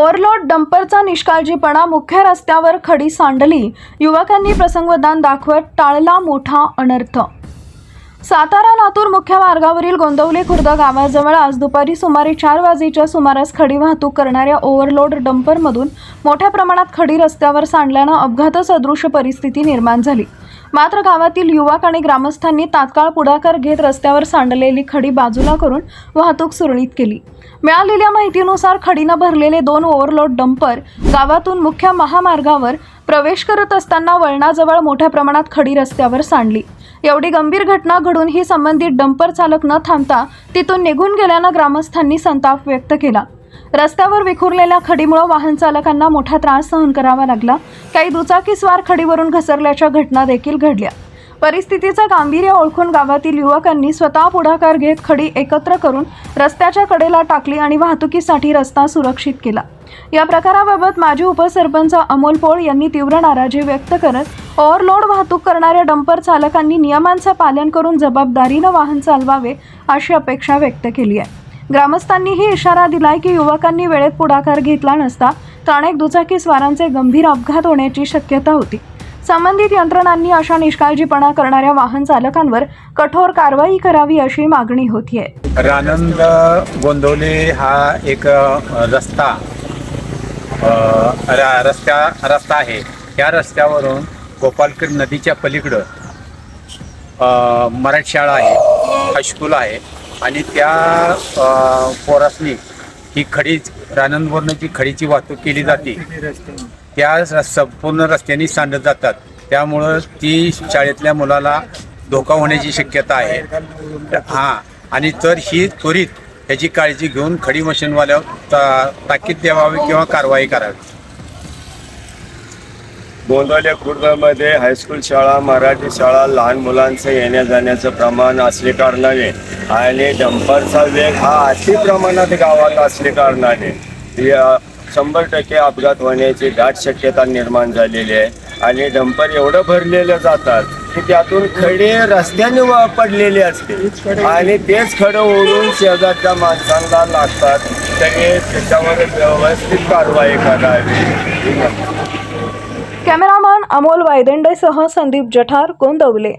Overload डंपरचा निष्काळजीपणा, मुख्य रस्त्यावर खडी सांडली, युवकांनी प्रसंगवधान दाखवत टाळला मोठा अनर्थ। सातारा लातूर मुख्य मार्गावरील गोंदवले खुर्द गावाजवळ आज दुपारी सुमारे 4 वाजेच्या सुमारास खडी वाहतूक करणाऱ्या ओव्हरलोड डंपरमधून मोठ्या प्रमाणात खडी रस्त्यावर सांडल्याने अपघातसदृश परिस्थिती निर्माण झाली। मात्र गावातील युवक आणि ग्रामस्थांनी तात्काळ पुढाकार घेत रस्त्यावर सांडलेली खडी बाजूला करून वाहतूक सुरळीत केली। मिळालेल्या माहितीनुसार खडीने भरलेले 2 ओव्हरलोड डंपर गावातून मुख्य महामार्गावर प्रवेश करत असताना वळणाजवळ मोठ्या प्रमाणात खडी रस्त्यावर सांडली। एवढी गंभीर घटना घडूनही संबंधित डंपर चालक न थांबता तिथून निघून गेल्याने ग्रामस्थांनी संताप व्यक्त केला। रस्त्यावर विखुरलेल्या खडीमुळे वाहन चालकांना मोठा त्रास सहन करावा लागला। काही दुचाकीस्वार खडीवरून घसरल्याच्या घटना देखील घडल्या। परिस्थितीचं गांभीर्य ओळखून गावातील युवकांनी स्वतः पुढाकार घेत खडी एकत्र करून रस्त्याच्या कडेला टाकली आणि वाहतुकीसाठी रस्ता सुरक्षित केला। या प्रकाराबाबत माजी उपसरपंच अमोल पोळ यांनी तीव्र नाराजी व्यक्त करत ओव्हरलोड वाहतूक करणाऱ्या डंपर चालकांनी नियमांचं पालन करून जबाबदारीने वाहन चालवावे अशी अपेक्षा व्यक्त केली आहे। ग्रामस्थांनीही इशारा दिलाय की युवकांनी वेळेत पुढाकार घेतला नसता तर अनेक दुचाकीस्वारांचे गंभीर अपघात होण्याची शक्यता होती। संबंधित यंत्रणांनी अशा निष्काळजीपणा करणाऱ्या वाहन चालकांवर कठोर कारवाई करावी अशी मागणी होतीये। रानंद गोंदवले हा एक रस्ता आहे। या रस्त्यावरून गोपालखेड नदीच्या पलीकडं मराठी शाळा आहे, हायस्कूल आहे आणि त्या पोरासनी ही खडी रानंदवरनं जी खडीची वाहतूक केली जाते त्या संपूर्ण रस्त्याने सांडत जातात। त्यामुळं ती शाळेतल्या मुलाला धोका होण्याची शक्यता आहे। आणि तर ही त्वरित ह्याची काळजी घेऊन खडी मशीनवाल्यावर ताकीद द्यावी किंवा कारवाई करावी। गोंदवले खुर्दमध्ये हायस्कूल शाळा, मराठी शाळा, लहान मुलांचं येण्या जाण्याचं प्रमाण असले कारणाने आणि डंपरचा वेग हा अति प्रमाणात गावात असले कारणाने 100% अपघात होण्याची दाट शक्यता निर्माण झालेली आहे। आणि डंपर एवढं भरलेलं जातात की त्यातून खडे रस्त्याने पडलेले असते आणि तेच खडं ओढून शेजारच्या माणसांना लागतात। त्याने त्याच्यावर व्यवस्थित कारवाई करावी। कॅमेरामॅन अमोल वायदेंडेसह संदीप जठार, गोंदवले।